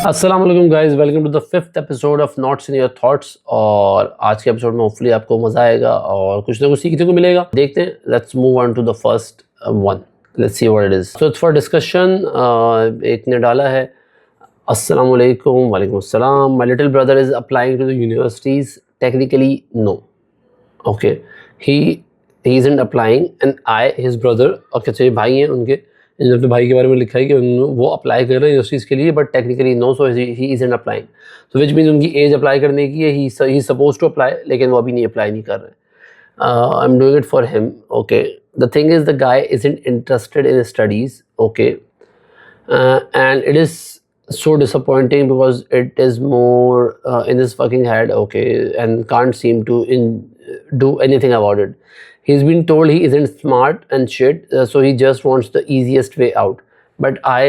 अस्सलाम वालेकुम guys, welcome to the fifth episode of knots in your thoughts. और आज के एपिसोड में होपफुली आपको मज़ा आएगा और कुछ ना कुछ सीखने को मिलेगा। देखते हैं, let's move on to the first one, let's see what it is. So it's for discussion. एक ने डाला है, अस्सलाम वालेकुम। वालेकुम अस्सलाम। My little brother is applying to the universities, technically no, okay, he isn't applying and I his brother. Okay, तो ये भाई हैं उनके, इन अपने भाई के बारे में लिखा है कि वो अप्लाई कर रहे हैं यूनिवर्सिटीज़ के लिए, but technically no, so he isn't applying. So which means उनकी एज अप्लाई करने की है, ही सपोज टू अप्लाई, लेकिन वो अभी नहीं अप्लाई नहीं कर रहे। I am doing it for him. Okay, the thing is the guy isn't interested in studies. Okay, and it is so disappointing because it is more in his fucking head, okay, and can't seem to do anything about it. He's been told he isn't smart and shit, so he just wants the easiest way out. But I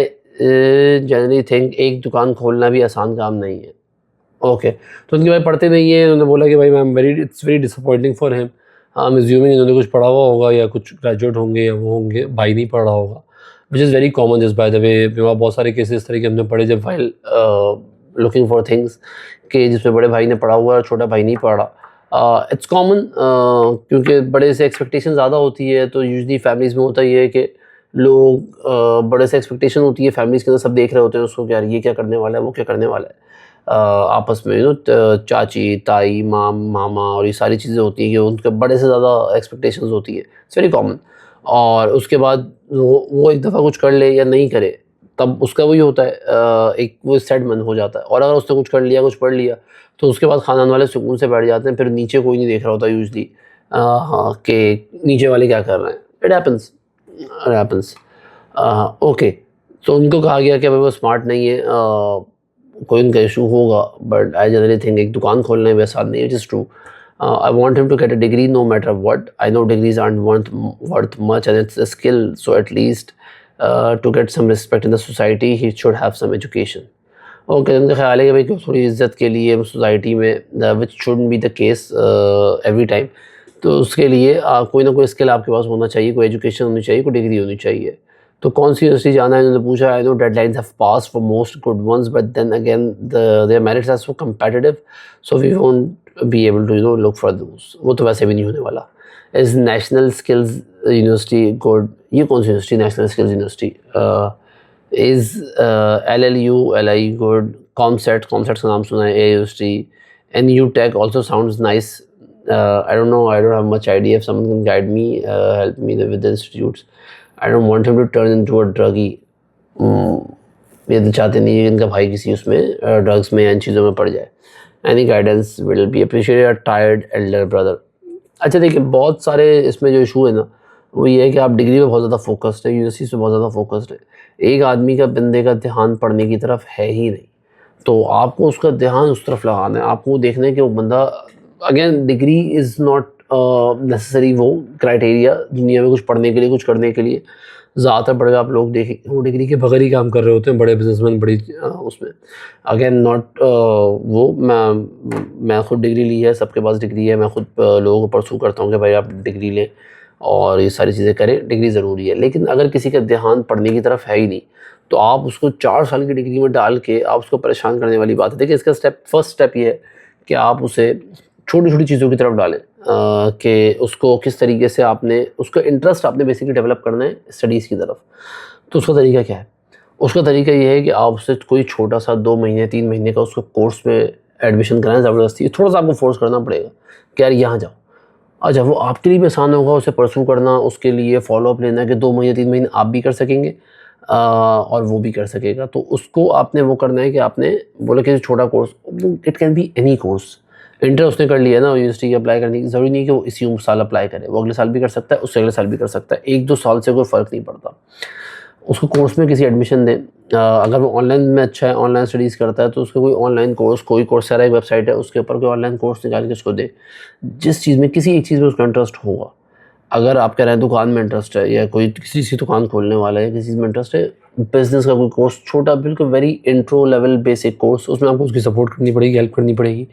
generally think एक दुकान खोलना भी आसान काम नहीं है। Okay, तो उनके भाई पढ़ते नहीं है। उन्होंने बोला कि भाई मैं it's very disappointing for him. I am assuming इन्होंने कुछ पढ़ा हुआ होगा या कुछ ग्रेजुएट होंगे या वो होंगे, भाई नहीं पढ़ रहा होगा, which is very common. Just by the way बहुत सारे केसेस इस तरह के हमने पढ़े जब वाइल लुकिंग फॉर थिंग्स कि जिसमें बड़े भाई ने पढ़ा हुआ है, छोटा भाई नहीं पढ़ा। इट्स कॉमन, क्योंकि बड़े से एक्सपेक्टेशन ज़्यादा होती है। तो यूजली फैमिलीज़ में होता ये है कि लोग बड़े से एक्सपेक्टेशन होती है फैमिलीज़ के अंदर, सब देख रहे होते हैं उसको कि यार ये क्या करने वाला है, वो क्या करने वाला है। आपस में चाची, ताई, मामा और ये सारी चीज़ें होती हैं कि उनके बड़े से ज़्यादा एक्सपेक्टेशंस होती है। It's very common. और उसके बाद वो एक दफ़ा कुछ कर ले या नहीं करे, तब उसका वही होता है, एक वो सेटलमेंट हो जाता है। और अगर उसने कुछ कर लिया, कुछ पढ़ लिया, तो उसके बाद ख़ानदान वाले सुकून से बैठ जाते हैं। फिर नीचे कोई नहीं देख रहा होता यूजली हाँ कि नीचे वाले क्या कर रहे हैं। It happens. ओके, तो उनको कहा गया कि भाई वो स्मार्ट नहीं है, कोई उनका इशू होगा, बट आई जनरली थिंक एक दुकान खोलने में आसान नहीं है, which is true. I want him to get a degree no matter what. I know degrees aren't worth much and it's a skill, so at least to get some respect in the society, he should have some education. Okay, उनका ख्याल है कि भाई थोड़ी इज्जत के लिए society में, which shouldn't be the case every time, तो उसके लिए कोई ना कोई स्किल आपके पास होना चाहिए, कोई एजुकेशन होनी चाहिए, कोई डिग्री होनी चाहिए। तो कौन सी यूनिवर्सिटी जाना है इन्होंने पूछा। I know deadlines have passed for most good ones, but then again their merits are so competitive, so we won't be able to look for those. वो तो वैसे भी नहीं होने वाला। Is national skills university good? ये कौन सी university national skills university? Is LLU good? COMSATS का नाम सुना है, a university. NU Tech also sounds nice. I don't know, I don't have much idea. If someone can guide me, help me with the institutes. I don't want him to turn into a druggie. ये तो चाहते नहीं है इनका भाई किसी उसमें drugs में या इन चीज़ों में पड़ जाए। Any guidance will be appreciated. A tired elder brother. अच्छा देखिए, बहुत सारे इसमें जो इशू है ना, वो ये है कि आप डिग्री पे बहुत ज़्यादा फोकस्ड है, यूनिवर्सिटी पे बहुत ज़्यादा फोकस्ड है। एक आदमी का, बंदे का ध्यान पढ़ने की तरफ है ही नहीं, तो आपको उसका ध्यान उस तरफ लगाना है। आपको देखना है कि वो बंदा, again degree is not necessary वो क्राइटेरिया दुनिया में कुछ पढ़ने के लिए, कुछ करने के लिए। ज़्यादातर बड़े आप लोग देखें वो डिग्री के बगैर ही काम कर रहे होते हैं, बड़े बिजनेसमैन, बड़ी उसमें। अगेन नॉट वो मैं खुद डिग्री ली है, सबके पास डिग्री है, मैं खुद लोगों को परसू करता हूँ कि भाई आप डिग्री लें और ये सारी चीज़ें करें, डिग्री ज़रूरी है। लेकिन अगर किसी का ध्यान पढ़ने की तरफ है ही नहीं, तो आप उसको 4 साल की डिग्री में डाल के आप उसको परेशान करने वाली बात है। देखिए, इसका फर्स्ट स्टेप ये है कि आप उसे छोटी छोटी चीज़ों की तरफ डालें, कि उसको किस तरीके से आपने, उसका इंटरेस्ट आपने बेसिकली डेवलप करना है स्टडीज़ की तरफ। तो उसका तरीका क्या है? उसका तरीका ये है कि आप उससे कोई छोटा सा 2 महीने 3 महीने का उसको कोर्स में एडमिशन कराएं ज़बरदस्ती। थोड़ा सा आपको फोर्स करना पड़ेगा कि यार यहाँ जाओ। अच्छा, वो आपके लिए भी आसान होगा उसे परसू करना, उसके लिए फॉलोअप लेना कि 2 महीने 3 महीने आप भी कर सकेंगे और वो भी कर सकेगा। तो उसको आपने वो करना है कि आपने बोला कि छोटा course, it can be any course. Inter उसने कर लिया ना यूनिवर्सिटी अप्लाई करने की, ज़रूरी नहीं कि वो इसी साल अप्लाई करे, वो अगले साल भी कर सकता है, उससे अगले साल भी कर सकता है। 1-2 साल से कोई फ़र्क नहीं पड़ता। उसको कोर्स में किसी एडमिशन दें। अगर वो ऑनलाइन में अच्छा है, ऑनलाइन स्टडीज़ करता है, तो उसका कोई ऑनलाइन कोर्स, कोई कोर्सेरा एक वेबसाइट है, उसके ऊपर कोई ऑनलाइन कोर्स निकाल के उसको दें। जिस चीज़ में, किसी एक चीज़ में उसका इंटरेस्ट होगा। अगर आप कह रहे हैं दुकान में इंटरेस्ट है, या कोई किसी चीज़ दुकान खोलने वाला है, किसी चीज़ में इंटरेस्ट है, बिज़नेस का कोई कोर्स छोटा, बिल्कुल very intro level basic course, उसमें आपको उसकी सपोर्ट करनी पड़ेगी, हेल्प करनी पड़ेगी।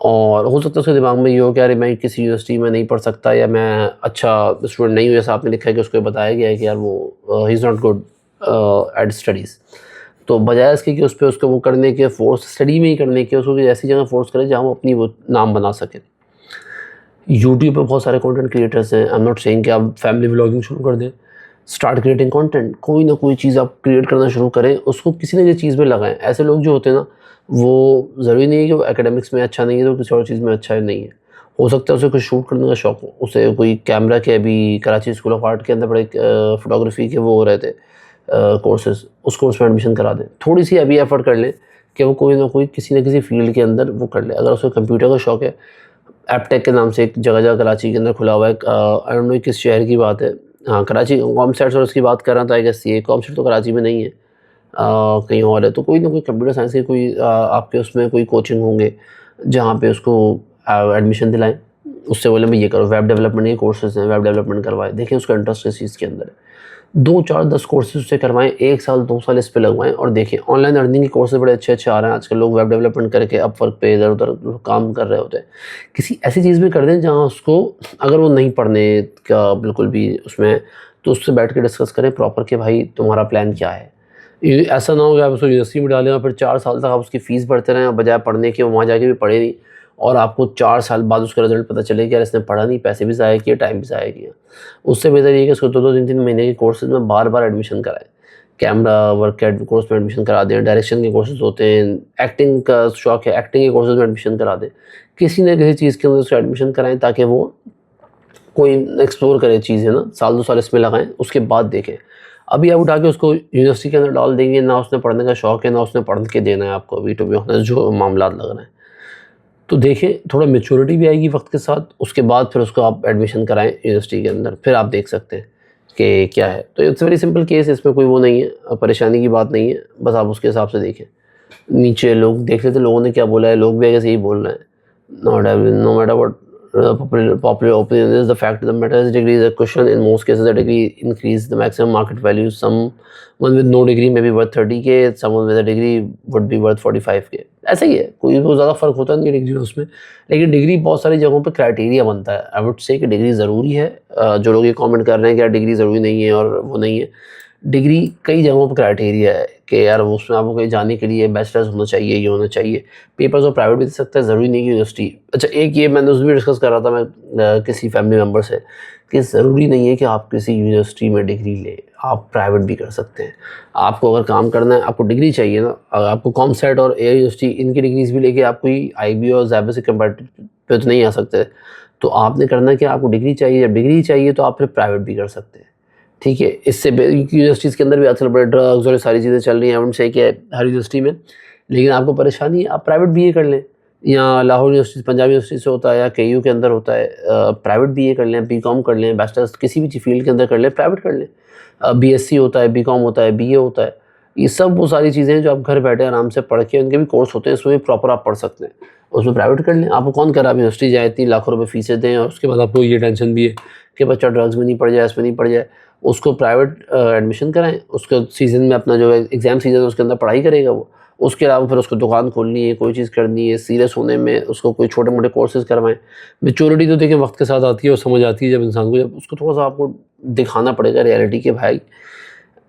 और हो सकता है उसके दिमाग में ये हो कि यार मैं किसी यूनिवर्सिटी में नहीं पढ़ सकता, या मैं अच्छा स्टूडेंट नहीं हूँ, जैसा आपने लिखा है कि उसको बताया गया है कि यार वो he is not good at studies. तो बजाय इसके कि उस पर उसको वो करने के फोर्स स्टडी में ही करने के, उसको ऐसी जगह फोर्स करें जहाँ वो अपनी वो नाम बना सकें। यूट्यूब पे बहुत सारे कंटेंट क्रिएटर्स हैं। आई एम नॉट सेइंग कि आप फैमिली व्लॉगिंग शुरू कर दें, स्टार्ट क्रिएटिंग कंटेंट, कोई ना कोई चीज़ आप क्रिएट करना शुरू करें, उसको किसी न किसी चीज़ में लगाएं। ऐसे लोग जो होते हैं ना, वो ज़रूरी नहीं है कि वो एकेडमिक्स में अच्छा नहीं है तो किसी और चीज़ में अच्छा नहीं है। हो सकता है उसे कुछ शूट करने का शौक हो, उसे कोई कैमरा के, अभी कराची स्कूल ऑफ आर्ट के अंदर बड़े फोटोग्राफी के वो हो रहे थे कोर्सेज, उस कोर्स में एडमिशन करा दें। थोड़ी सी अभी एफर्ट कर लें कि वो कोई ना कोई किसी न किसी फील्ड के अंदर वो कर ले। अगर उसे कंप्यूटर का शौक है, एपटेक के नाम से एक जगह कराची के अंदर खुला हुआ है, आई डोंट नो किस शहर की बात है, हाँ कराची कॉमसेट्स और उसकी बात कर रहा था, आई गेस ये कॉमसेट तो कराची में नहीं है, कहीं और है। तो कोई ना कोई कंप्यूटर साइंस के कोई आपके उसमें कोई कोचिंग होंगे जहाँ पे उसको एडमिशन दिलाएं, उससे बोले मैं ये करो, वेब डेवलपमेंट के कोर्सेज हैं, वेब डेवलपमेंट करवाएं, देखें उसका इंटरेस्ट किस चीज़ के अंदर है। 2, 4, 10 कोर्सेज उससे करवाएं, 1 साल 2 साल इस पे लगवाएं और देखें। ऑनलाइन अर्निंग के कोर्सेज बड़े अच्छे आ रहे हैं आजकल, लोग वेब डेवलपमेंट करके अपवर्क पे इधर उधर काम कर रहे होते हैं। किसी ऐसी चीज़ में कर दें जहाँ उसको, अगर वो नहीं पढ़ने का बिल्कुल भी उसमें, तो उससे बैठ के डिस्कस करें प्रॉपर कि भाई तुम्हारा प्लान क्या है। ये ऐसा ना हो कि आप उसको यूनिवर्सिटी में डालें और फिर 4 साल तक आप उसकी फ़ीस भरते रहें और बजाय पढ़ने के वहाँ जाके भी पढ़े नहीं, और आपको 4 साल बाद उसका रिज़ल्ट पता चले कि यार इसने पढ़ा नहीं, पैसे भी ज़ाया किए, टाइम भी ज़ाया किया। उससे बेहतर ये है कि उसको 2-2, 3-3 महीने के कोर्सेज़ में बार-बार एडमिशन कराएँ। कैमरा वर्क के कोर्स में एडमिशन करा दें, डायरेक्शन के कोर्सेज़ होते हैं, एक्टिंग का शौक है, एक्टिंग के कोर्सेज़ में एडमिशन करा दें। किसी न किसी चीज़ के अंदर उसको एडमिशन कराएँ ताकि वो कोई एक्सप्लोर करे चीज़ें ना, साल 2 साल इसमें लगाएँ, उसके बाद देखें। अभी आप उठा के उसको यूनिवर्सिटी के अंदर डाल देंगे, ना उसने पढ़ने का शौक है, ना उसने पढ़ के देना है आपको अभी, टू बी ऑनेस्ट जो मामला लग रहे हैं। तो देखें, थोड़ा मैच्योरिटी भी आएगी वक्त के साथ, उसके बाद फिर उसको आप एडमिशन कराएं यूनिवर्सिटी के अंदर, फिर आप देख सकते हैं कि क्या है। तो इट्स वेरी सिंपल केस, इसमें कोई वो नहीं है, परेशानी की बात नहीं है, बस आप उसके हिसाब से देखें। नीचे लोग देख लेते लोगों ने क्या बोला है, लोग भी अगर यही बोल रहे हैं, no matter what popular opinion is, the fact of the matter is degree is a cushion. In most cases, a degree increase the maximum market value. Someone with no degree may be worth 30K, someone with a degree would be worth 45K. ऐसा ही है, कोई बहुत ज़्यादा फ़र्क होता नहीं degree उसमें, लेकिन डिग्री बहुत सारी जगहों पे क्राइटेरिया बनता है। आई वुड से कि डिग्री ज़रूरी है। जो लोग ये कमेंट कर रहे हैं कि यार डिग्री ज़रूरी नहीं है और वो नहीं है, डिग्री कई जगहों पर क्राइटेरिया है कि यार उसमें आपको कहीं जाने के लिए बैचलर्स होना चाहिए, ये होना चाहिए। पेपर्स और प्राइवेट भी दे सकता है, ज़रूरी नहीं कि यूनिवर्सिटी। अच्छा, एक ये मैंने उसमें डिस्कस कर रहा था मैं किसी फैमिली मेम्बर से कि ज़रूरी नहीं है कि आप किसी यूनिवर्सिटी में डिग्री लें, आप प्राइवेट भी कर सकते हैं। आपको अगर काम करना है, आपको डिग्री चाहिए ना, अगर आपको कॉमसेट और एयर यूनिवर्सिटी इनकी डिग्रीज भी लेके आप कोई IB और ज़ैब से कंपेटिटिव पे तो नहीं आ सकते, तो आपने करना है कि आपको डिग्री चाहिए। जब डिग्री चाहिए तो आप फिर प्राइवेट भी कर सकते हैं, ठीक है। इससे यूनिवर्सिटीज़ के अंदर भी आजकल बड़े ड्रग्स और सारी चीज़ें चल रही हैं, उनसे कि हर यूनिवर्सिटी में, लेकिन आपको परेशानी है, आप प्राइवेट BA कर लें, या लाहौर यूनिवर्सिटी, पंजाब यूनिवर्सिटी से होता है, या KU के अंदर होता है, प्राइवेट BA कर लें, BCom कर लें, बैचलर्स किसी भी फील्ड के अंदर कर लें, प्राइवेट कर लें। BSc होता है, BCom होता है, BA होता है, ये सब वो सारी चीज़ें हैं जो आप घर बैठे आराम से पढ़ के, उनके भी कोर्स होते हैं, इसमें भी प्रॉपर आप पढ़ सकते हैं, उसमें प्राइवेट कर लें। आपको कौन कह रहा है आप यूनिवर्सिटी जाए, 3 लाख रुपए फीसें दें और उसके बाद आपको ये टेंशन भी है कि बच्चा ड्रग्स में नहीं पड़ जाए, इसमें नहीं पड़ जाए। उसको प्राइवेट एडमिशन कराएं, उसके सीज़न में अपना जो एग्ज़ाम सीज़न है उसके अंदर पढ़ाई करेगा वो, उसके अलावा फिर उसको दुकान खोलनी है, कोई चीज़ करनी है, सीरियस होने में उसको कोई छोटे मोटे कोर्सेज करवाएं। मैच्योरिटी तो देखिए वक्त के साथ आती है और समझ आती है जब इंसान को, जब उसको थोड़ा सा आपको दिखाना पड़ेगा रियलिटी के भाई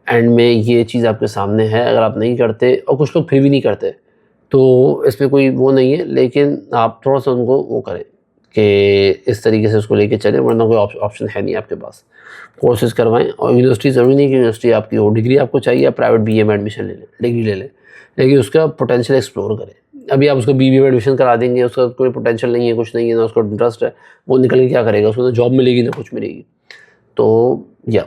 एंड में ये चीज़ आपके सामने है। अगर आप नहीं करते, और कुछ लोग फिर भी नहीं करते, तो इसमें कोई वो नहीं है, लेकिन आप थोड़ा सा उनको वो करें कि इस तरीके से उसको लेके चलें, वरना कोई ऑप्शन है नहीं आपके पास। कोर्सेज करवाएं, और यूनिवर्सिटी ज़रूरी नहीं कि यूनिवर्सिटी आपकी हो, डिग्री आपको चाहिए, आप प्राइवेट BA में एडमिशन ले लें, डिग्री ले लें, लेकिन उसका पोटेंशियल एक्सप्लोर करें। अभी आप उसको BBA में एडमिशन करा देंगे, उसका कोई पोटेंशियल नहीं है, कुछ नहीं है, ना उसको इंटरेस्ट है, वो निकल के क्या करेगा, उसको ना जॉब मिलेगी ना कुछ मिलेगी। तो या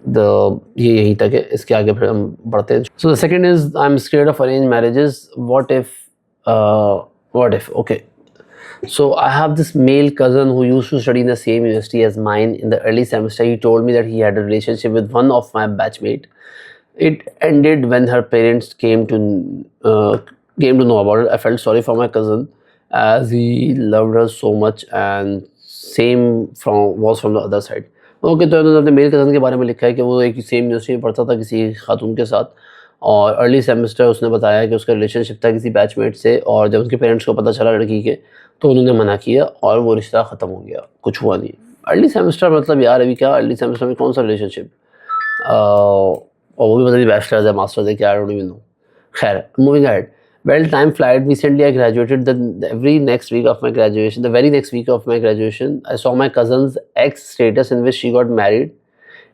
ये यहीं तक है, इसके आगे फिर हम बढ़ते हैं। So the second is I am scared of arrange marriages, what if okay. So I have this male cousin who used to study in the same university as mine. In the early semester, he told me that he had a relationship with one of my batchmate. It ended when her parents came to know about it. I felt sorry for my cousin as he loved her so much, and same was from the other side. Okay, तो इन्होंने अपने mail cousin के बारे में लिखा है कि वो एक सेम यूनिवर्सिटी में पढ़ता था किसी खातून के साथ, और अर्ली सेमेस्टर उसने बताया कि उसका रिलेशनशिप था किसी बैचमेट से, और जब उसके पेरेंट्स को पता चला लड़की के, तो उन्होंने मना किया और वो रिश्ता ख़त्म हो गया, कुछ हुआ नहीं। अर्ली सेमेस्टर मतलब यार अभी क्या, अर्ली सेमेस्टर में कौन सा रिलेशनशिप, और वो भी पता नहीं बैचलर्स है मास्टर्स है क्या, आई डोंट इवन नो। खैर, moving ahead. Well, time flight. Recently, I graduated. The very next week of my graduation, the very next week of my graduation, I saw my cousin's ex status in which she got married.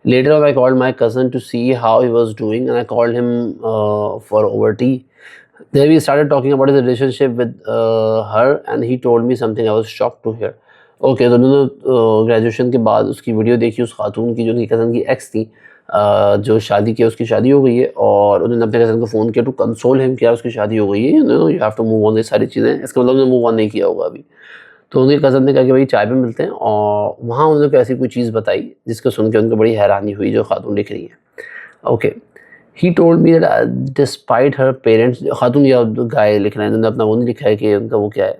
Later on, I called my cousin to see how he was doing, and I called him for over tea. There we started talking about his relationship with her, and he told me something I was shocked to hear. Okay, तो उन्होंने graduation के बाद उसकी video देखी उस खातून की जो उनकी कज़न की एक्स थी, जो शादी की, उसकी शादी हो गई है और उन्होंने अपने कज़न को फ़ोन किया टू कंसोल हिम कि यार उसकी शादी हो गई है, you have to move on, ये सारी चीज़ें, इसका मतलब उन्होंने मूव ऑन नहीं किया होगा अभी। तो उनके कज़न ने कहा कि भाई चाय पे मिलते हैं, और वहाँ उन्होंने कोई ऐसी कोई चीज़ बताई जिसको सुन के उनको बड़ी हैरानी हुई जो खातून लिख रही है। Okay, he told me that despite her parents, खातून या गाय लिख रहे हैं, उन्होंने अपना वो नहीं लिखा है कि उनका वो क्या है,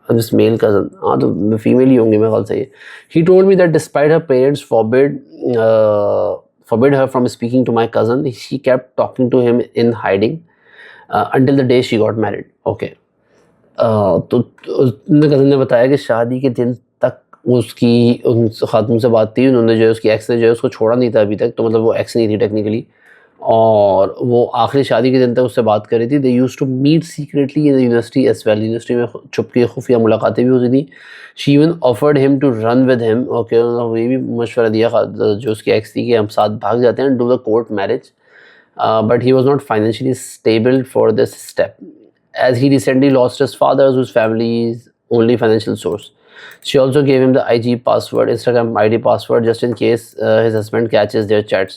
दिस मेल कज़न, हाँ तो फीमेल ही होंगे मेरे ख्याल से ये। He told me that despite her parents forbid her from speaking to my cousin, she kept talking to him in hiding until the day she got married. Okay. तो उनके cousin ने बताया कि शादी के दिन तक उसकी उन खातून से बात थी, उन्होंने जो है उसकी एक्स ने जो है उसको छोड़ा नहीं था अभी तक, तो मतलब वो एक्स नहीं थी टेक्निकली, और वो आखिरी शादी के दिन तक उससे बात कर रही थी। They used to meet secretly in the university as well, university में छुप के खुफिया मुलाकातें भी होती थी। She even offered him to run with him, okay, ये भी मशवरा दिया जो उसकी एक्स थी कि हम साथ भाग जाते हैं, do the court marriage, but he was not financially stable for this step as he recently lost his father, whose family's only financial source. She also gave him the IG password, Instagram ID password, just in case his husband catches their chats.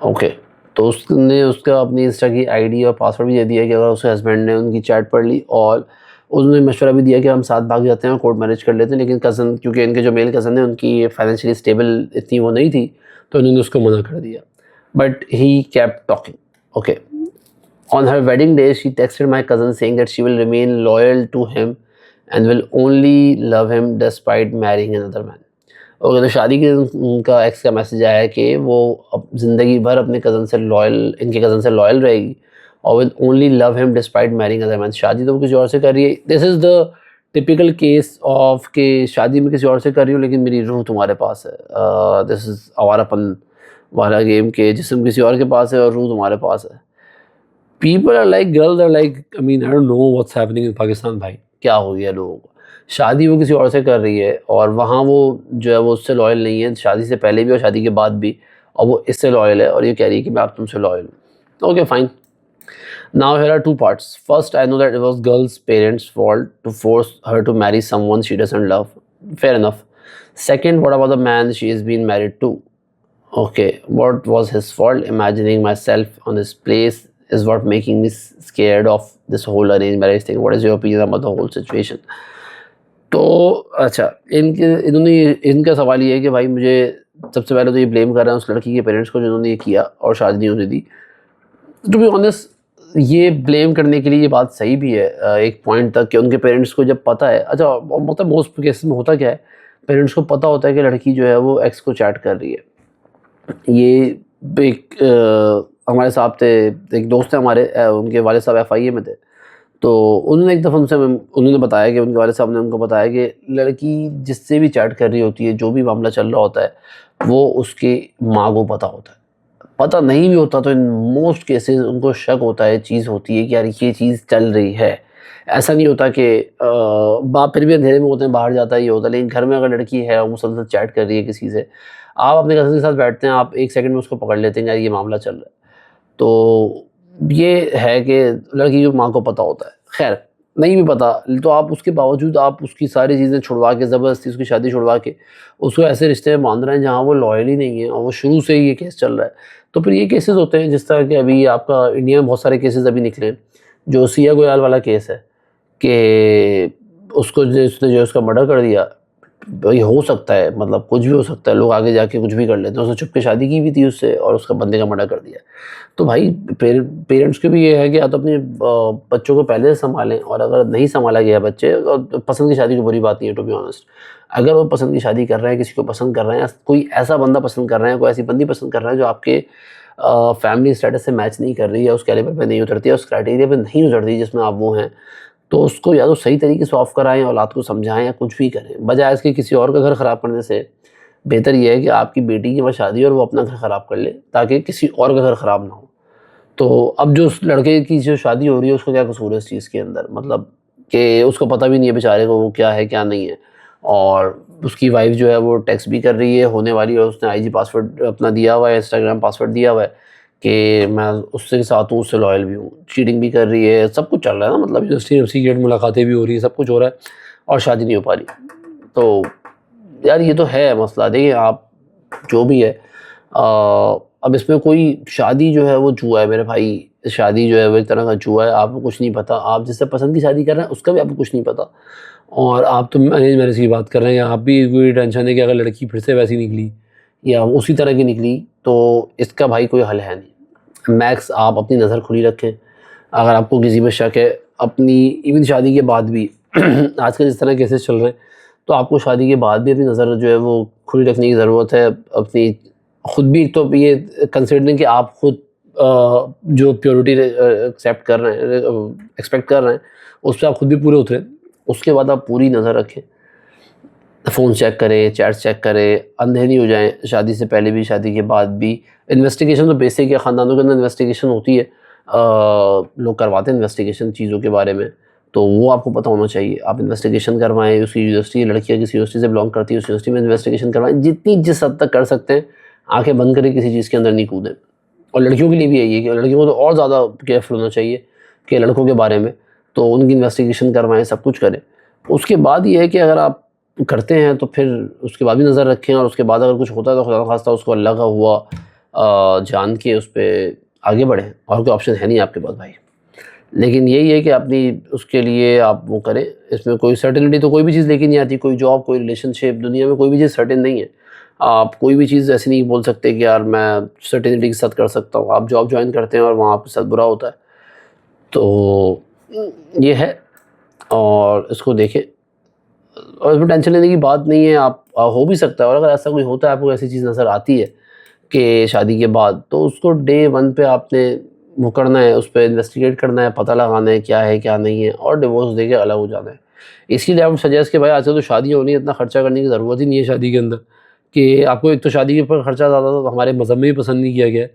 Okay, तो उसने उसका अपनी Insta की ID और password भी दे दिया कि अगर उसके हस्बैंड ने उनकी चैट पढ़ ली, और उन्होंने मशवरा भी दिया कि हम साथ भाग जाते हैं और कोर्ट मैरिज कर लेते हैं, लेकिन कज़न, क्योंकि इनके जो मेल कज़न है उनकी फाइनेंशियली स्टेबल इतनी वो नहीं थी, तो उन्होंने उसको मना कर दिया। But he kept talking. Okay, on her wedding day, she texted my cousin saying that she will remain loyal to him and will only love him despite marrying another man. Okay, तो शादी के दिन उनका x का message आया है कि वो अब ज़िंदगी भर अपने कज़न से लॉयल, इनके कज़न से लॉयल रहेगी, और will only love him despite marrying other man. शादी तो वो किसी और से कर रही है। This is the typical case of के शादी में किसी और से कर रही हूँ लेकिन मेरी रूह तुम्हारे पास है। दिस इज़ आवारापन वाला गेम के जिस्म किसी और के पास है और रूह तुम्हारे पास है। People are like, girls are like, I mean I don't know what's happening in Pakistan. भाई क्या हो गया लोगों को, शादी वो किसी और से कर रही है और वहाँ वो जो है वो उससे लॉयल नहीं है, शादी से पहले भी और शादी के बाद भी, और वो इससे लॉयल है और ये कह रही है कि मैं आप तुमसे लॉयल हूँ। Okay fine, now here are two parts. First, I know that it was girls parents fault to force her to marry someone she doesn't love, fair enough. Second, what about the man she is been married to? Okay, what was his fault? Imagining myself on his place is what making me scared of this whole arranged marriage thing. What is your opinion about the whole situation? तो अच्छा, इनका सवाल ये है कि भाई मुझे सबसे पहले तो ये ब्लेम कर रहे हैं उस लड़की के पेरेंट्स को जिन्होंने ये किया और शादी नहीं होने दी। टू बी ऑनेस्ट, ये ब्लेम करने के लिए ये बात सही भी है एक पॉइंट तक कि उनके पेरेंट्स को जब पता है, अच्छा मतलब मोस्ट केसेस में होता क्या है, पेरेंट्स को पता होता है कि लड़की जो है वो एक्स को चैट कर रही है। ये एक हमारे साहब थे, एक दोस्त थे हमारे, उनके वाले साहब FIA में थे, तो उन्होंने एक दफ़ा उन्होंने बताया कि उनके वाले साहब ने उनको बताया कि लड़की जिससे भी चैट कर रही होती है, जो भी मामला चल रहा होता है, वो उसकी माँ को पता होता है। पता नहीं भी होता तो इन मोस्ट केसेस उनको शक होता है, चीज़ होती है कि यार ये चीज़ चल रही है। ऐसा नहीं होता कि बाप फिर भी अंधेरे में होते हैं, बाहर जाता ही होता है, लेकिन घर में अगर लड़की है और मुसलसल चैट कर रही है किसी से, आप अपने कज़न के साथ बैठते हैं, आप एक सेकंड में उसको पकड़ लेते हैं यार ये मामला चल रहा है। तो ये है कि लड़की की माँ को पता होता है। खैर, नहीं भी पता तो आप उसके बावजूद आप उसकी सारी चीज़ें छुड़वा के, ज़बरदस्ती उसकी शादी छुड़वा के उसको ऐसे रिश्ते में बांध रहे हैं जहाँ वो लॉयल ही नहीं है और वो शुरू से ही ये केस चल रहा है। तो फिर ये केसेस होते हैं जिस तरह के अभी आपका इंडिया में बहुत सारे केसेस अभी निकले, जो सिया गोयल वाला केस है कि उसने जो उसका मर्डर कर दिया। भाई हो सकता है, मतलब कुछ भी हो सकता है, लोग आगे जाके कुछ भी कर लेते हैं। उसने चुप के शादी की भी थी उससे और उसका बंदे का मर्डर कर दिया। तो भाई पेरेंट्स को भी ये है कि या तो अपने बच्चों को पहले से संभालें, और अगर नहीं संभाला गया बच्चे, और पसंद की शादी की बुरी बात नहीं है टू बी ऑनेस्ट। अगर वो पसंद की शादी कर रहे हैं, किसी को पसंद कर रहे हैं, कोई ऐसा बंदा पसंद कर रहे हैं, कोई ऐसी बंदी पसंद कर रहे हैं जो आपके फैमिली स्टेटस से मैच नहीं कर रही है, उस कैलिबर पे नहीं उतरती है, उस क्राइटेरिया पे नहीं उतरती जिसमें आप वो हैं, तो उसको या तो सही तरीके से ऑफ कराएं, औलाद को समझाएं, या कुछ भी करें, बजाय इसके किसी और का घर ख़राब करने से बेहतर ये है कि आपकी बेटी की वह शादी और वो अपना घर ख़राब कर ले ताकि किसी और का घर ख़राब ना हो। तो अब जो उस लड़के की जो शादी हो रही है उसका क्या कसूर है इस चीज़ के अंदर, मतलब कि उसको पता भी नहीं है बेचारे को वो क्या है क्या नहीं है। और उसकी वाइफ जो है वो टेक्स्ट भी कर रही है होने वाली है, और उसने आईजी पासवर्ड अपना दिया हुआ है, इंस्टाग्राम पासवर्ड दिया हुआ है कि मैं उससे साथ हूँ, उससे लॉयल भी हूँ। चीटिंग भी कर रही है, सब कुछ चल रहा है ना, मतलब यूनिवर्सिटी सीक्रेट मुलाकातें भी हो रही है, सब कुछ हो रहा है और शादी नहीं हो पा रही। तो यार ये तो है मसला। देखिए आप जो भी है अब इसमें कोई शादी जो है वो जुआ है मेरे भाई, शादी जो है वो एक तरह का जुआ है, आपको कुछ नहीं पता, आप जिससे पसंद की शादी कर रहे हैं उसका भी आपको कुछ नहीं पता, और आप तो अरेंज मैरिज की बात कर रहे हैं, आप भी कोई टेंशन है कि अगर लड़की फिर से वैसी निकली या उसी तरह की निकली तो इसका भाई कोई हल है नहीं। मैक्स आप अपनी नज़र खुली रखें, अगर आपको किसी में शक है अपनी, इवन शादी के बाद भी आजकल जिस तरह केसेस चल रहे हैं, तो आपको शादी के बाद भी अपनी नज़र जो है वो खुली रखने की ज़रूरत है। अपनी खुद भी तो ये कंसिडरिंग कि आप खुद जो प्योरिटी एक्सेप्ट कर रहे हैं, एक्सपेक्ट कर रहे हैं, उस पर आप खुद भी पूरे उतरें, उसके बाद आप पूरी नज़र रखें, फ़ोन चेक करें, चैट्स चेक करें, अंधे नहीं हो जाएं, शादी से पहले भी शादी के बाद भी। इन्वेस्टिगेशन तो बेसिक है, ख़ानदानों के अंदर इन्वेस्टिगेशन होती है, लोग करवाते हैं इन्वेस्टिगेशन चीज़ों के बारे में, तो वो आपको पता होना चाहिए। आप इन्वेस्टिगेशन करवाएँ, उसकी यूनिवर्सिटी, लड़कियाँ किस यूनिवर्सिटी से बिलोंग करती है उस यूनिवर्सिटी में इन्वेस्टिगेशन करवाएँ, जिस हद तक कर सकते हैं। आँखें बंद करके किसी चीज़ के अंदर नहीं कूदें। और लड़कियों के लिए भी यही है कि लड़कियों को तो और ज़्यादा केयरफुल होना चाहिए कि लड़कों के बारे में, तो उनकी इन्वेस्टिगेशन करवाएँ, सब कुछ करें। उसके बाद ये है कि अगर आप करते हैं तो फिर उसके बाद भी नज़र रखें, और उसके बाद अगर कुछ होता है तो खुदा न खास्ता उसको अल्लाह का हुआ जान के उस पे आगे बढ़ें, और कोई ऑप्शन है नहीं आपके पास भाई। लेकिन यही है कि अपनी उसके लिए आप वो करें, इसमें कोई सर्टेनिटी तो कोई भी चीज़ लेके नहीं आती, कोई जॉब, कोई रिलेशनशिप, दुनिया में कोई भी चीज़ सर्टेन नहीं है। आप कोई भी चीज़ ऐसी नहीं बोल सकते कि यार मैं सर्टेनिटी के साथ कर सकता हूँ। आप जॉब जॉइन करते हैं और वहाँ आपके साथ बुरा होता है, तो ये है, और इसको देखें, और इसमें टेंशन लेने की बात नहीं है। आप हो भी सकता है, और अगर ऐसा कोई होता है, आपको ऐसी चीज़ नज़र आती है कि शादी के बाद, तो उसको डे 1 पे आपने वो करना है, उस पे इन्वेस्टिगेट करना है, पता लगाना है क्या नहीं है, और डिवोर्स देके अलग हो जाना है। इसलिए आई वुड सजेस्ट कि भाई आजकल तो शादियाँ हो रही हैं, इतना खर्चा करने की ज़रूरत ही नहीं है शादी के अंदर, कि आपको एक तो शादी के ऊपर खर्चा ज़्यादा तो हमारे मज़हब में भी पसंद नहीं किया गया है,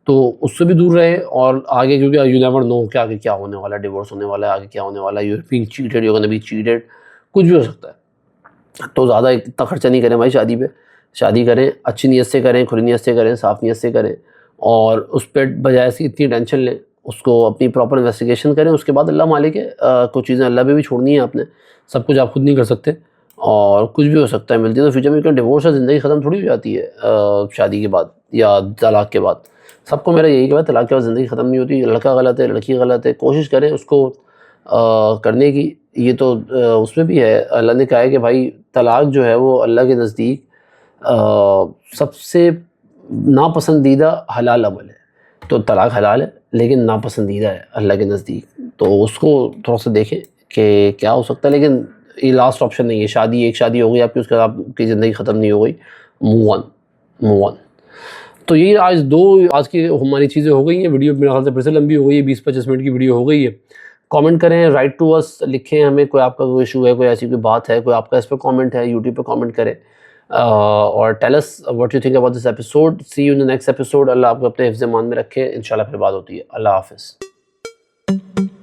तो उससे भी दूर रहें। और आगे, क्योंकि यू नेवर नो कि आगे क्या होने वाला है, डिवोर्स होने वाला है, आगे क्या होने वाला है, you are being cheated, you are gonna be cheated, कुछ भी हो सकता है। तो ज़्यादा इतना खर्चा नहीं करें भाई शादी पे। शादी करें, अच्छी नीयत से करें, खुली नीयत से करें, साफ़ नीयत से करें, और उस पे बजाय से इतनी टेंशन लें, उसको अपनी प्रॉपर इन्वेस्टिगेशन करें। उसके बाद अल्लाह मालिक है, कुछ चीज़ें अल्लाह पे भी छोड़नी है आपने, सब कुछ आप खुद नहीं कर सकते, और कुछ भी हो सकता है, मिलती है तो फ्यूचर में, क्योंकि डिवोर्स से ज़िंदगी ख़त्म थोड़ी हो जाती है शादी के बाद या तलाक़ के बाद। सबको मेरा यही कहना है, तलाक़ के बाद ज़िंदगी ख़त्म नहीं होती। लड़का गलत है, लड़की गलत है, कोशिश करें उसको करने की। ये तो उसमें भी है, अल्लाह ने कहा है कि भाई तलाक़ जो है वो अल्लाह के नज़दीक सबसे नापसंदीदा हलाल अमल है। तो तलाक़ हलाल है लेकिन नापसंदीदा है अल्लाह के नज़दीक, तो उसको थोड़ा-सा देखें कि क्या हो सकता है। लेकिन ये लास्ट ऑप्शन नहीं है, शादी, एक शादी हो गई आपकी, उसके बाद आपकी ज़िंदगी ख़त्म नहीं हो गई, मूव ऑन, मूव ऑन। तो यही आज की हमारी चीज़ें हो गई हैं। वीडियो मेरे ख़्याल से फिर से लंबी हो गई है, 20-25 मिनट की वीडियो हो गई है। कमेंट करें, राइट टू अस, लिखें हमें, कोई आपका कोई इशू है, कोई ऐसी कोई बात है, कोई आपका इस पे कमेंट है, यूट्यूब पे कमेंट करें, और tell us what you think about this episode. See you in the next episode. अल्लाह आपको अपने हिफ्ज़-ए-मान में रखे। इंशाल्लाह फिर बात होती है। अल्लाह हाफ़िज़।